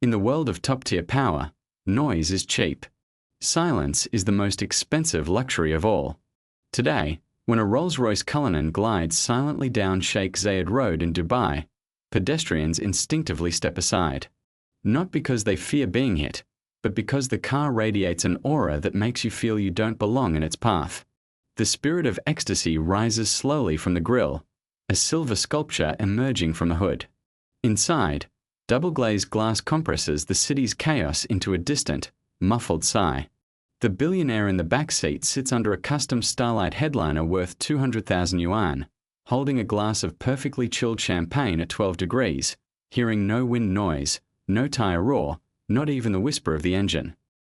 In the world of top-tier power, noise is cheap. Silence is the most expensive luxury of all. Today, when a Rolls-Royce Cullinan glides silently down Sheikh Zayed Road in Dubai, pedestrians instinctively step aside. Not because they fear being hit, but because the car radiates an aura that makes you feel you don't belong in its path. The spirit of ecstasy rises slowly from the grille, a silver sculpture emerging from the hood. Inside, double-glazed glass compresses the city's chaos into a distant, muffled sigh. The billionaire in the back seat sits under a custom Starlight headliner worth 200,000 yuan, holding a glass of perfectly chilled champagne at 12 degrees, hearing no wind noise, no tire roar, not even the whisper of the engine.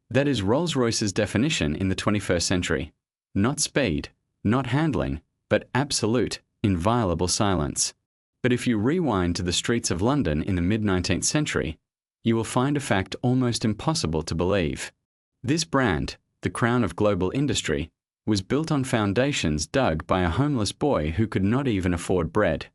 That is Rolls-Royce's definition in the 21st century. Not speed, not handling, but absolute, inviolable silence. But if you rewind to the streets of London in the mid-19th century, you will find a fact almost impossible to believe. This brand, the crown of global industry, was built on foundations dug by a homeless boy who could not even afford bread.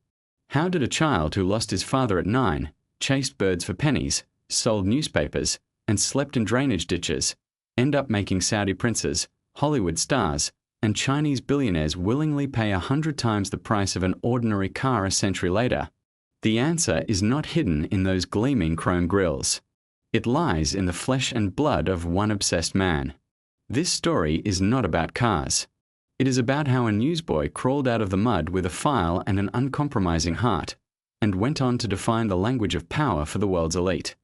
How did a child who lost his father at 9, chased birds for pennies, sold newspapers, and slept in drainage ditches, end up making Saudi princes, Hollywood stars, and Chinese billionaires willingly pay 100 times the price of an ordinary car a century later? The answer is not hidden in those gleaming chrome grilles. It lies in the flesh and blood of one obsessed man. This story is not about cars. It is about how a newsboy crawled out of the mud with a file and an uncompromising heart, and went on to define the language of power for the world's elite.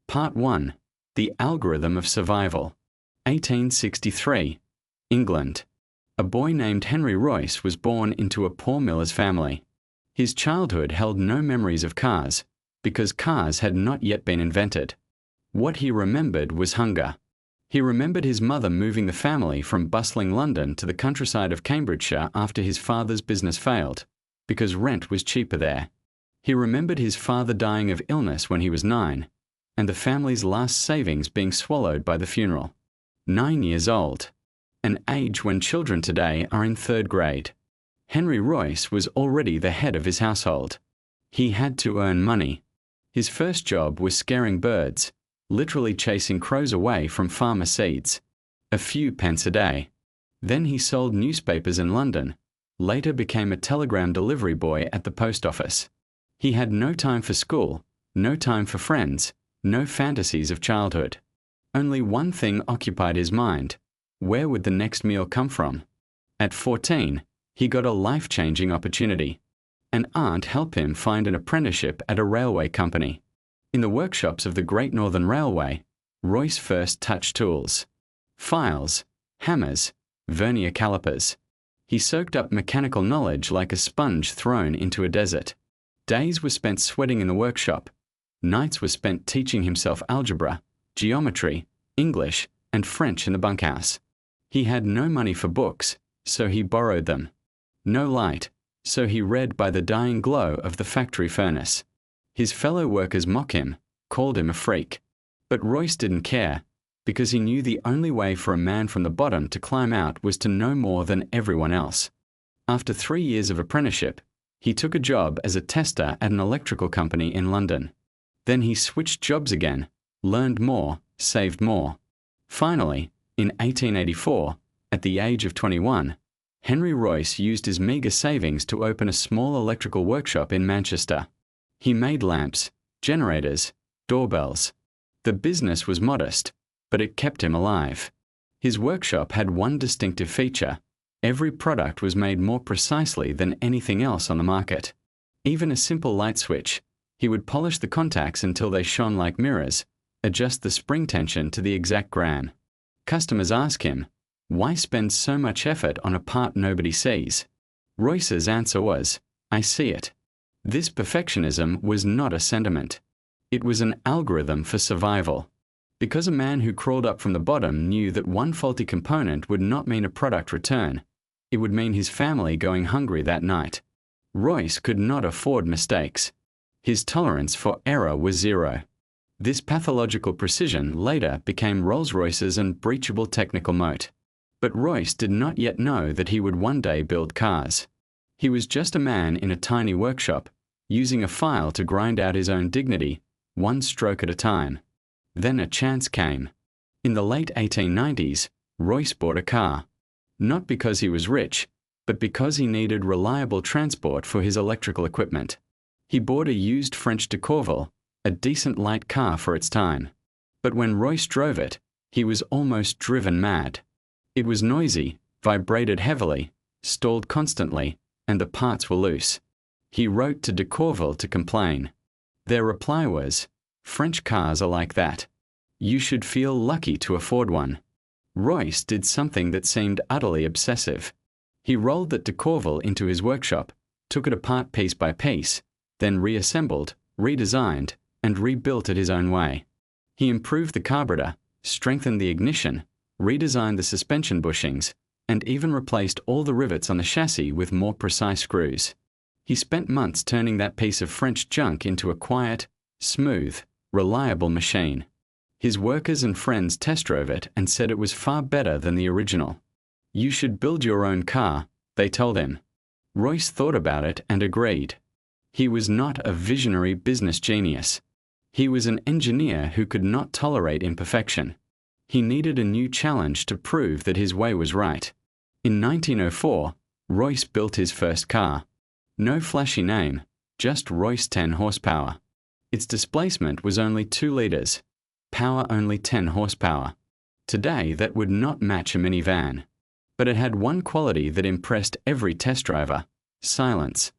Part 1. The Algorithm of Survival. 1863. England. A boy named Henry Royce was born into a poor miller's family. His childhood held no memories of cars, because cars had not yet been invented. What he remembered was hunger. He remembered his mother moving the family from bustling London to the countryside of Cambridgeshire after his father's business failed, because rent was cheaper there. He remembered his father dying of illness when he was 9, and the family's last savings being swallowed by the funeral. 9 years old, an age when children today are in 3rd grade. Henry Royce was already the head of his household. He had to earn money. His first job was scaring birds, literally chasing crows away from farmer seeds. A few pence a day. Then he sold newspapers in London, later became a telegram delivery boy at the post office. He had no time for school, no time for friends, no fantasies of childhood. Only one thing occupied his mind: where would the next meal come from? At 14, he got a life-changing opportunity. An aunt helped him find an apprenticeship at a railway company. In the workshops of the Great Northern Railway, Royce first touched tools. Files, hammers, vernier calipers. He soaked up mechanical knowledge like a sponge thrown into a desert. Days were spent sweating in the workshop. Nights were spent teaching himself algebra, geometry, English, and French in the bunkhouse. He had no money for books, so he borrowed them. No light, so he read by the dying glow of the factory furnace. His fellow workers mocked him, called him a freak. But Royce didn't care, because he knew the only way for a man from the bottom to climb out was to know more than everyone else. After 3 years of apprenticeship, he took a job as a tester at an electrical company in London. Then he switched jobs again, learned more, saved more. Finally, in 1884, at the age of 21, Henry Royce used his meagre savings to open a small electrical workshop in Manchester. He made lamps, generators, doorbells. The business was modest, but it kept him alive. His workshop had one distinctive feature: every product was made more precisely than anything else on the market. Even a simple light switch, he would polish the contacts until they shone like mirrors, adjust the spring tension to the exact gram. Customers ask him, why spend so much effort on a part nobody sees? Royce's answer was, I see it. This perfectionism was not a sentiment. It was an algorithm for survival. Because a man who crawled up from the bottom knew that one faulty component would not mean a product return, it would mean his family going hungry that night. Royce could not afford mistakes. His tolerance for error was 0. This pathological precision later became Rolls-Royce's unbreachable technical moat. But Royce did not yet know that he would one day build cars. He was just a man in a tiny workshop, using a file to grind out his own dignity, one stroke at a time. Then a chance came. In the late 1890s, Royce bought a car. Not because he was rich, but because he needed reliable transport for his electrical equipment. He bought a used French de Courville, a decent light car for its time. But when Royce drove it, he was almost driven mad. It was noisy, vibrated heavily, stalled constantly, and the parts were loose. He wrote to de Courville to complain. Their reply was, "French cars are like that. You should feel lucky to afford one." Royce did something that seemed utterly obsessive. He rolled that de Courville into his workshop, took it apart piece by piece, then reassembled, redesigned, and rebuilt it his own way. He improved the carburetor, strengthened the ignition, redesigned the suspension bushings, and even replaced all the rivets on the chassis with more precise screws. He spent months turning that piece of French junk into a quiet, smooth, reliable machine. His workers and friends test drove it and said it was far better than the original. "You should build your own car," they told him. Royce thought about it and agreed. He was not a visionary business genius. He was an engineer who could not tolerate imperfection. He needed a new challenge to prove that his way was right. In 1904, Royce built his first car. No flashy name, just Royce 10 horsepower. Its displacement was only 2 liters. Power only 10 horsepower. Today, that would not match a minivan. But it had one quality that impressed every test driver: silence.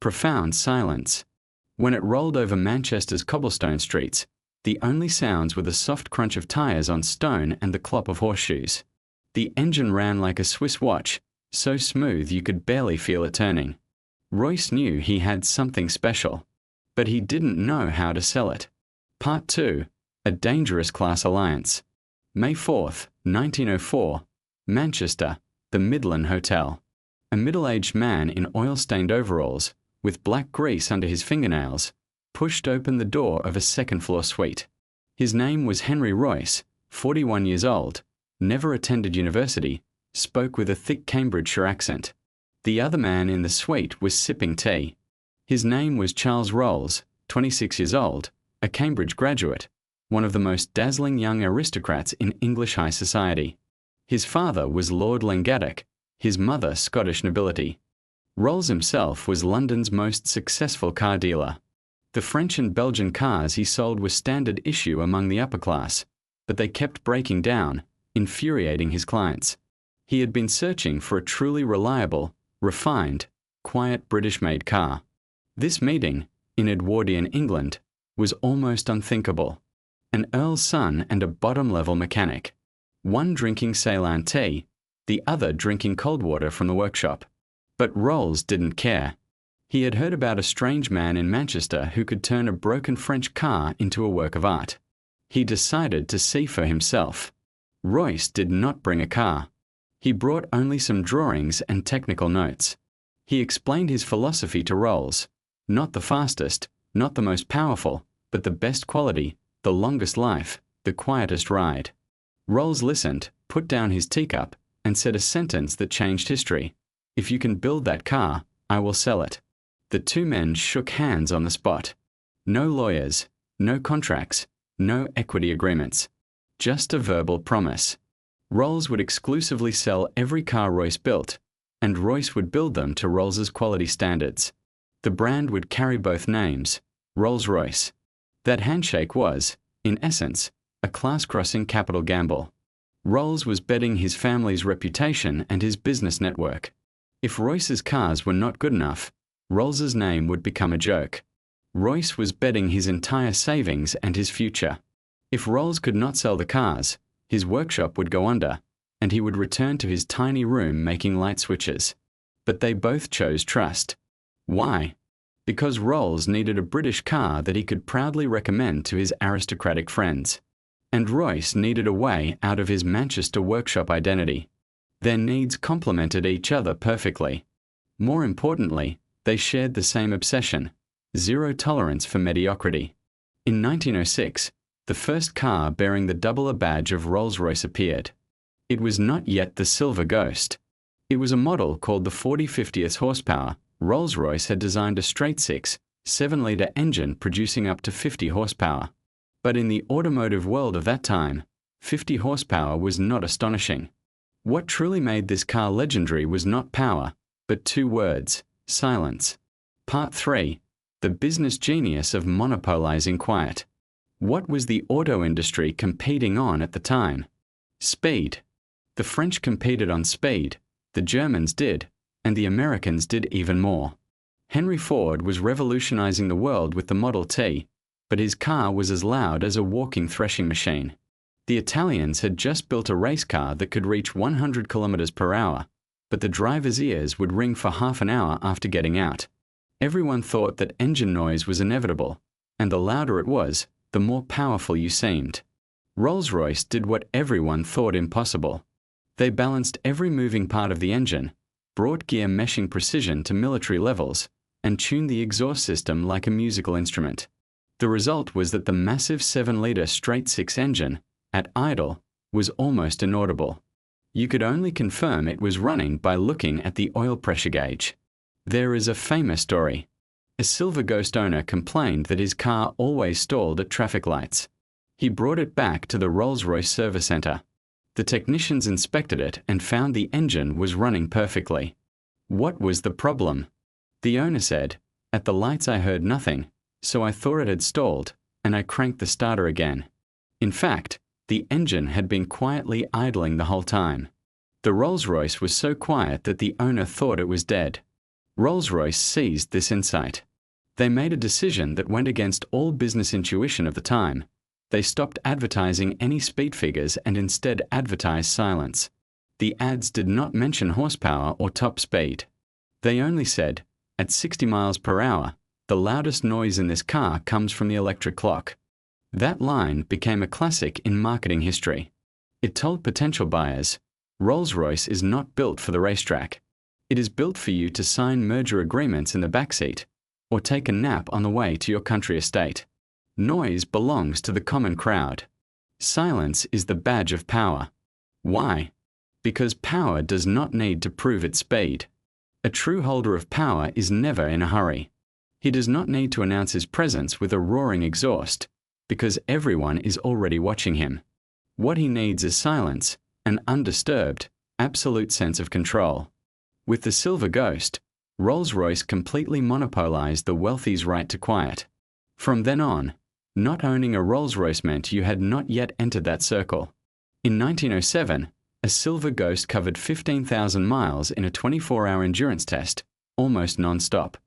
Profound silence. When it rolled over Manchester's cobblestone streets, the only sounds were the soft crunch of tires on stone and the clop of horseshoes. The engine ran like a Swiss watch, so smooth you could barely feel it turning. Royce knew he had something special, but he didn't know how to sell it. Part 2. A Dangerous Class Alliance. May 4th, 1904, Manchester, the Midland Hotel. A middle-aged man in oil-stained overalls, with black grease under his fingernails, pushed open the door of a second-floor suite. His name was Henry Royce, 41 years old, never attended university, spoke with a thick Cambridgeshire accent. The other man in the suite was sipping tea. His name was Charles Rolls, 26 years old, a Cambridge graduate, one of the most dazzling young aristocrats in English high society. His father was Lord Lengaddock, his mother Scottish nobility. Rolls himself was London's most successful car dealer. The French and Belgian cars he sold were standard issue among the upper class, but they kept breaking down, infuriating his clients. He had been searching for a truly reliable, refined, quiet British-made car. This meeting, in Edwardian England, was almost unthinkable. An earl's son and a bottom-level mechanic. One drinking Ceylon tea, the other drinking cold water from the workshop. But Rolls didn't care. He had heard about a strange man in Manchester who could turn a broken French car into a work of art. He decided to see for himself. Royce did not bring a car. He brought only some drawings and technical notes. He explained his philosophy to Rolls: not the fastest, not the most powerful, but the best quality, the longest life, the quietest ride. Rolls listened, put down his teacup, and said a sentence that changed history: "If you can build that car, I will sell it." The two men shook hands on the spot. No lawyers, no contracts, no equity agreements. Just a verbal promise. Rolls would exclusively sell every car Royce built, and Royce would build them to Rolls's quality standards. The brand would carry both names, Rolls-Royce. That handshake was, in essence, a class-crossing capital gamble. Rolls was betting his family's reputation and his business network. If Royce's cars were not good enough, Rolls's name would become a joke. Royce was betting his entire savings and his future. If Rolls could not sell the cars, his workshop would go under, and he would return to his tiny room making light switches. But they both chose trust. Why? Because Rolls needed a British car that he could proudly recommend to his aristocratic friends. And Royce needed a way out of his Manchester workshop identity. Their needs complemented each other perfectly. More importantly, they shared the same obsession: zero tolerance for mediocrity. In 1906, the first car bearing the double badge of Rolls-Royce appeared. It was not yet the Silver Ghost. It was a model called the 40/50th horsepower. Rolls-Royce had designed a straight-six, 7-litre engine producing up to 50 horsepower. But in the automotive world of that time, 50 horsepower was not astonishing. What truly made this car legendary was not power, but two words: silence. Part 3. The business genius of monopolizing quiet. What was the auto industry competing on at the time? Speed. The French competed on speed, the Germans did, and the Americans did even more. Henry Ford was revolutionizing the world with the Model T, but his car was as loud as a walking threshing machine. The Italians had just built a race car that could reach 100 kilometers per hour, but the driver's ears would ring for half an hour after getting out. Everyone thought that engine noise was inevitable, and the louder it was, the more powerful you seemed. Rolls-Royce did what everyone thought impossible. They balanced every moving part of the engine, brought gear meshing precision to military levels, and tuned the exhaust system like a musical instrument. The result was that the massive 7-liter straight-six engine, at idle, was almost inaudible. You could only confirm it was running by looking at the oil pressure gauge. There is a famous story. A Silver Ghost owner complained that his car always stalled at traffic lights. He brought it back to the Rolls-Royce service center. The technicians inspected it and found the engine was running perfectly. What was the problem? The owner said, "At the lights I heard nothing, so I thought it had stalled, and I cranked the starter again." In fact, the engine had been quietly idling the whole time. The Rolls-Royce was so quiet that the owner thought it was dead. Rolls-Royce seized this insight. They made a decision that went against all business intuition of the time. They stopped advertising any speed figures and instead advertised silence. The ads did not mention horsepower or top speed. They only said, "At 60 miles per hour, the loudest noise in this car comes from the electric clock." That line became a classic in marketing history. It told potential buyers, Rolls-Royce is not built for the racetrack. It is built for you to sign merger agreements in the backseat, or take a nap on the way to your country estate. Noise belongs to the common crowd. Silence is the badge of power. Why? Because power does not need to prove its speed. A true holder of power is never in a hurry. He does not need to announce his presence with a roaring exhaust, because everyone is already watching him. What he needs is silence, an undisturbed, absolute sense of control. With the Silver Ghost, Rolls-Royce completely monopolized the wealthy's right to quiet. From then on, not owning a Rolls-Royce meant you had not yet entered that circle. In 1907, a Silver Ghost covered 15,000 miles in a 24-hour endurance test, almost non-stop.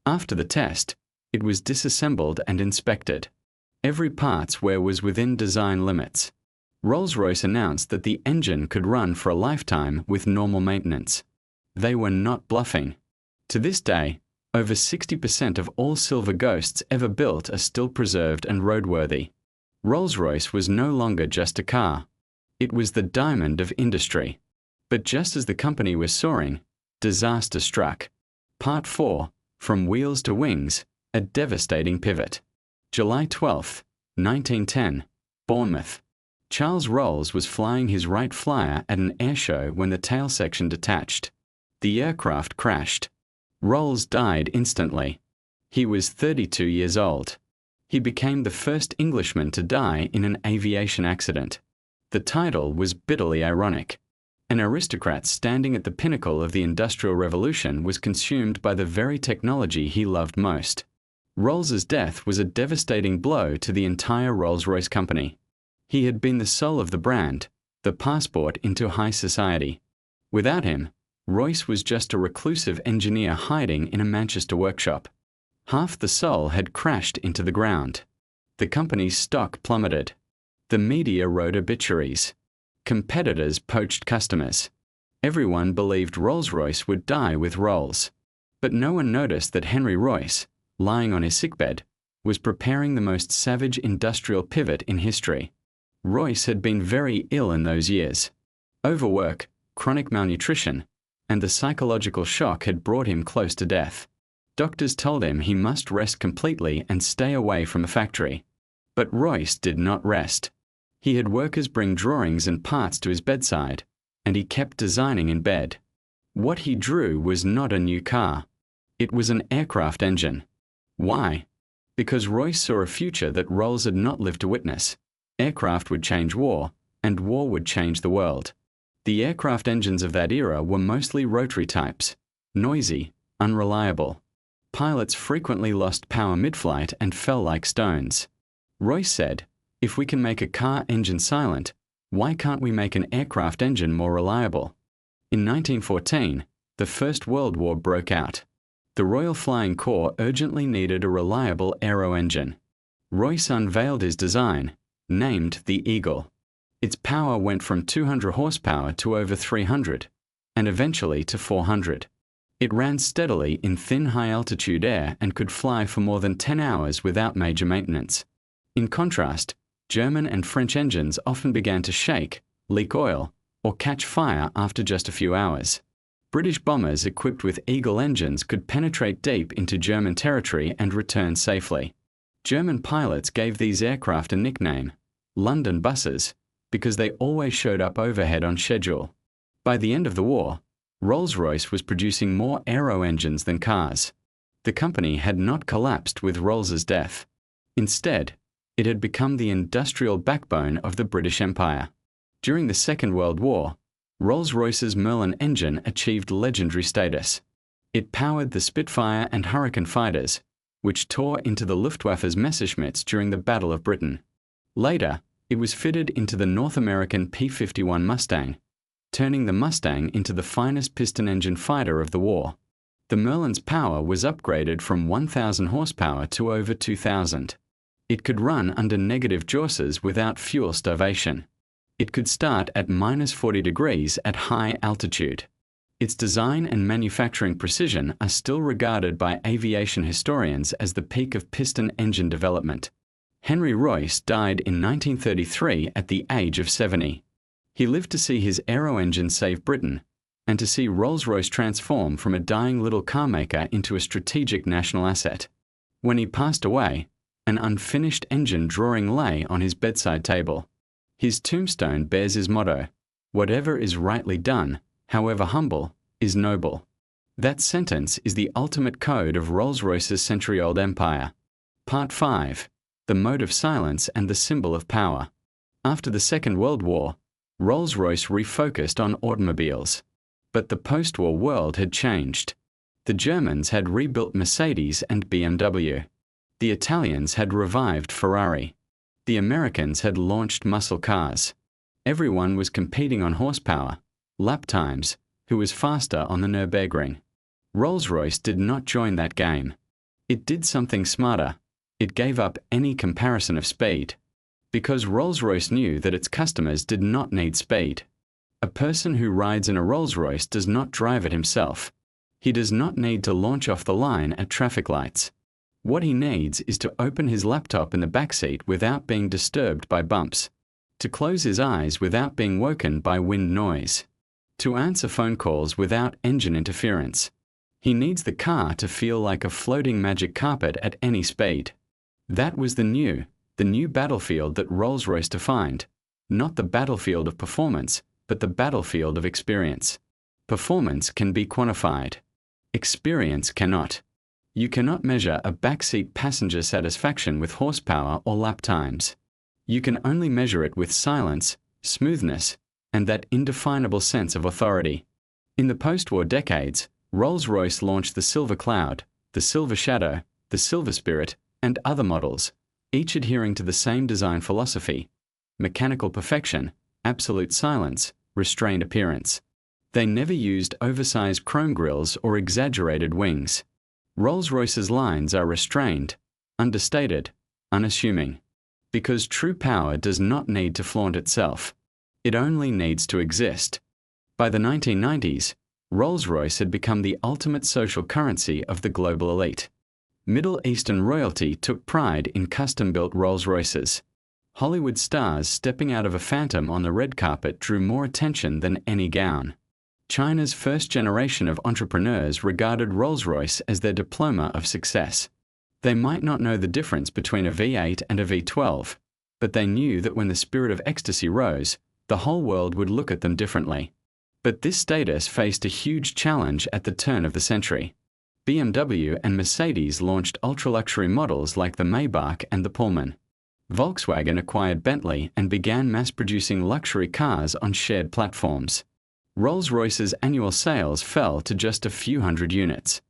After the test, it was disassembled and inspected. Every parts wear was within design limits. Rolls-Royce announced that the engine could run for a lifetime with normal maintenance. They were not bluffing. To this day, over 60% of all Silver Ghosts ever built are still preserved and roadworthy. Rolls-Royce was no longer just a car. It was the diamond of industry. But just as the company was soaring, disaster struck. Part 4, From Wheels to Wings, a devastating pivot. July 12, 1910, Bournemouth. Charles Rolls was flying his Wright Flyer at an air show when the tail section detached. The aircraft crashed. Rolls died instantly. He was 32 years old. He became the first Englishman to die in an aviation accident. The title was bitterly ironic. An aristocrat standing at the pinnacle of the Industrial Revolution was consumed by the very technology he loved most. Rolls's death was a devastating blow to the entire Rolls-Royce company. He had been the soul of the brand, the passport into high society. Without him, Royce was just a reclusive engineer hiding in a Manchester workshop. Half the soul had crashed into the ground. The company's stock plummeted. The media wrote obituaries. Competitors poached customers. Everyone believed Rolls-Royce would die with Rolls. But no one noticed that Henry Royce, lying on his sickbed, was preparing the most savage industrial pivot in history. Royce had been very ill in those years. Overwork, chronic malnutrition, and the psychological shock had brought him close to death. Doctors told him he must rest completely and stay away from a factory. But Royce did not rest. He had workers bring drawings and parts to his bedside, and he kept designing in bed. What he drew was not a new car. It was an aircraft engine. Why? because Royce saw a future that Rolls had not lived to witness. Aircraft would change war, and war would change the world. The aircraft engines of that era were mostly rotary types, noisy, unreliable. Pilots frequently lost power mid-flight and fell like stones. Royce said, "If we can make a car engine silent, why can't we make an aircraft engine more reliable?" In 1914, the First World War broke out. The Royal Flying Corps urgently needed a reliable aero engine. Royce unveiled his design, named the Eagle. Its power went from 200 horsepower to over 300, and eventually to 400. It ran steadily in thin high-altitude air and could fly for more than 10 hours without major maintenance. In contrast, German and French engines often began to shake, leak oil, or catch fire after just a few hours. British bombers equipped with Eagle engines could penetrate deep into German territory and return safely. German pilots gave these aircraft a nickname, London buses, because they always showed up overhead on schedule. By the end of the war, Rolls-Royce was producing more aero engines than cars. The company had not collapsed with Rolls's death. Instead, it had become the industrial backbone of the British Empire. During the Second World War, Rolls-Royce's Merlin engine achieved legendary status. It powered the Spitfire and Hurricane fighters, which tore into the Luftwaffe's Messerschmitts during the Battle of Britain. Later, it was fitted into the North American P-51 Mustang, turning the Mustang into the finest piston engine fighter of the war. The Merlin's power was upgraded from 1,000 horsepower to over 2,000. It could run under negative jawsers without fuel starvation. It could start at -40 degrees at high altitude. Its design and manufacturing precision are still regarded by aviation historians as the peak of piston engine development. Henry Royce died in 1933 at the age of 70. He lived to see his aero engine save Britain, and to see Rolls-Royce transform from a dying little car maker into a strategic national asset. When he passed away, an unfinished engine drawing lay on his bedside table. His tombstone bears his motto, "Whatever is rightly done, however humble, is noble." That sentence is the ultimate code of Rolls-Royce's century-old empire. Part 5. The Mode of Silence and the Symbol of Power. After the Second World War, Rolls-Royce refocused on automobiles. But the post-war world had changed. The Germans had rebuilt Mercedes and BMW. The Italians had revived Ferrari. The Americans had launched muscle cars. Everyone was competing on horsepower, lap times, who was faster on the Nürburgring. Rolls-Royce did not join that game. It did something smarter. It gave up any comparison of speed. Because Rolls-Royce knew that its customers did not need speed. A person who rides in a Rolls-Royce does not drive it himself. He does not need to launch off the line at traffic lights. What he needs is to open his laptop in the backseat without being disturbed by bumps, to close his eyes without being woken by wind noise, to answer phone calls without engine interference. He needs the car to feel like a floating magic carpet at any speed. That was the new battlefield that Rolls-Royce defined, not the battlefield of performance, but the battlefield of experience. Performance can be quantified. Experience cannot. You cannot measure a backseat passenger satisfaction with horsepower or lap times. You can only measure it with silence, smoothness, and that indefinable sense of authority. In the post-war decades, Rolls-Royce launched the Silver Cloud, the Silver Shadow, the Silver Spirit, and other models, each adhering to the same design philosophy: mechanical perfection, absolute silence, restrained appearance. They never used oversized chrome grilles or exaggerated wings. Rolls-Royce's lines are restrained, understated, unassuming. Because true power does not need to flaunt itself. It only needs to exist. By the 1990s, Rolls-Royce had become the ultimate social currency of the global elite. Middle Eastern royalty took pride in custom-built Rolls-Royces. Hollywood stars stepping out of a Phantom on the red carpet drew more attention than any gown. China's first generation of entrepreneurs regarded Rolls-Royce as their diploma of success. They might not know the difference between a V8 and a V12, but they knew that when the spirit of ecstasy rose, the whole world would look at them differently. But this status faced a huge challenge at the turn of the century. BMW and Mercedes launched ultra-luxury models like the Maybach and the Pullman. Volkswagen acquired Bentley and began mass-producing luxury cars on shared platforms. Rolls-Royce's annual sales fell to just a few hundred units.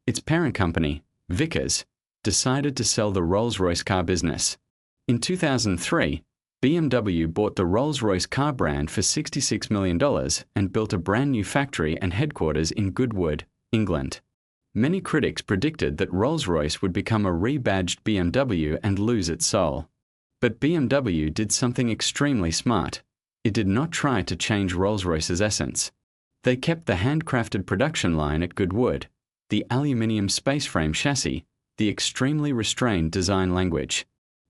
Its parent company, Vickers, decided to sell the Rolls-Royce car business. In 2003, BMW bought the Rolls-Royce car brand for $66 million and built a brand new factory and headquarters in Goodwood, England. Many critics predicted that Rolls-Royce would become a rebadged BMW and lose its soul. But BMW did something extremely smart. It did not try to change Rolls-Royce's essence. They kept the handcrafted production line at Goodwood, the aluminium spaceframe chassis, the extremely restrained design language.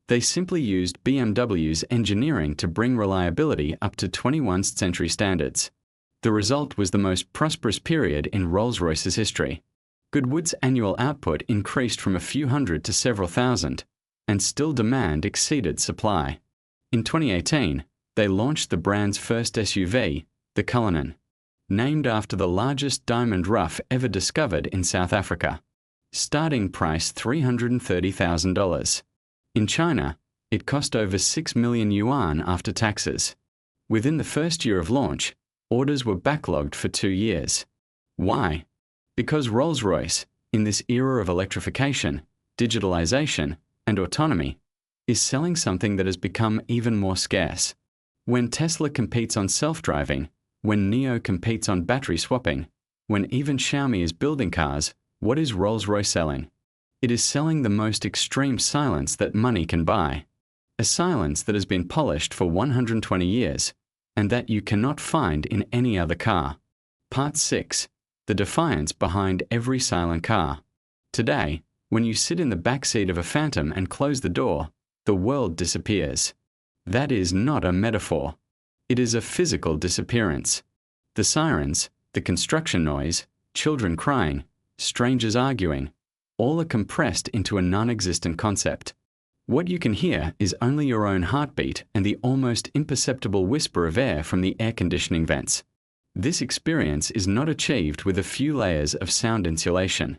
They simply used BMW's engineering to bring reliability up to 21st century standards. The result was the most prosperous period in Rolls-Royce's history. Goodwood's annual output increased from a few hundred to several thousand, and still demand exceeded supply. In 2018, they launched the brand's first SUV, the Cullinan, named after the largest diamond rough ever discovered in South Africa. Starting price $330,000. In China, it cost over 6 million yuan after taxes. Within the first year of launch, orders were backlogged for 2 years. Why? Because Rolls-Royce, in this era of electrification, digitalization, and autonomy, is selling something that has become even more scarce. When Tesla competes on self-driving, when NIO competes on battery swapping, when even Xiaomi is building cars, what is Rolls-Royce selling? It is selling the most extreme silence that money can buy. A silence that has been polished for 120 years, and that you cannot find in any other car. Part 6. The defiance behind every silent car. Today, when you sit in the back seat of a Phantom and close the door, the world disappears. That is not a metaphor. It is a physical disappearance. The sirens, the construction noise, children crying, strangers arguing, all are compressed into a non-existent concept. What you can hear is only your own heartbeat and the almost imperceptible whisper of air from the air conditioning vents. This experience is not achieved with a few layers of sound insulation.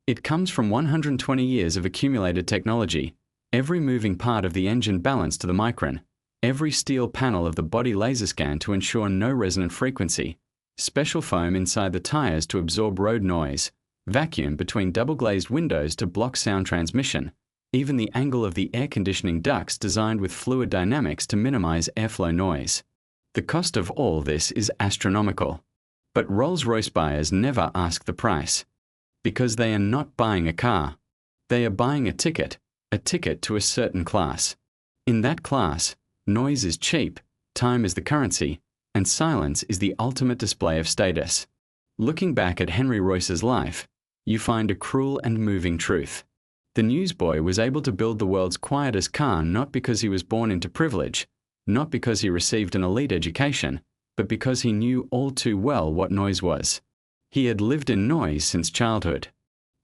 It comes from 120 years of accumulated technology, every moving part of the engine balanced to the micron, every steel panel of the body laser scan to ensure no resonant frequency, special foam inside the tires to absorb road noise, vacuum between double-glazed windows to block sound transmission, even the angle of the air conditioning ducts designed with fluid dynamics to minimize airflow noise. The cost of all this is astronomical. But Rolls-Royce buyers never ask the price. Because they are not buying a car. They are buying a ticket to a certain class. In that class, noise is cheap, time is the currency, and silence is the ultimate display of status. Looking back at Henry Royce's life, you find a cruel and moving truth. The newsboy was able to build the world's quietest car not because he was born into privilege, not because he received an elite education, but because he knew all too well what noise was. He had lived in noise since childhood.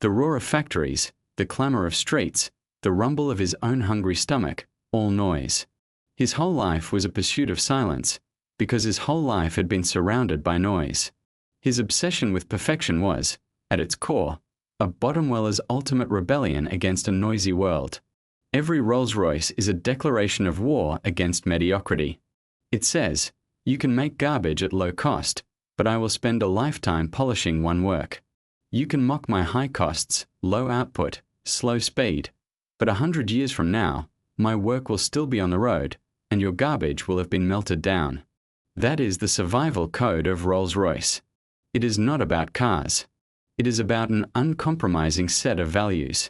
The roar of factories, the clamor of streets, the rumble of his own hungry stomach, all noise. His whole life was a pursuit of silence, because his whole life had been surrounded by noise. His obsession with perfection was, at its core, a bottom-dweller's ultimate rebellion against a noisy world. Every Rolls-Royce is a declaration of war against mediocrity. It says, you can make garbage at low cost, but I will spend a lifetime polishing one work. You can mock my high costs, low output, slow speed, but 100 years from now, my work will still be on the road, and your garbage will have been melted down. That is the survival code of Rolls-Royce. It is not about cars. It is about an uncompromising set of values.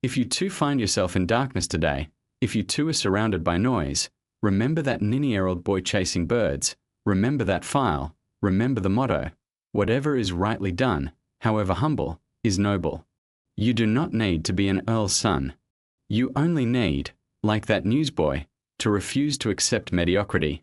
If you too find yourself in darkness today, if you too are surrounded by noise, remember that ninety-year-old boy chasing birds, remember that file, remember the motto, whatever is rightly done, however humble, is noble. You do not need to be an earl's son. You only need, like that newsboy, to refuse to accept mediocrity.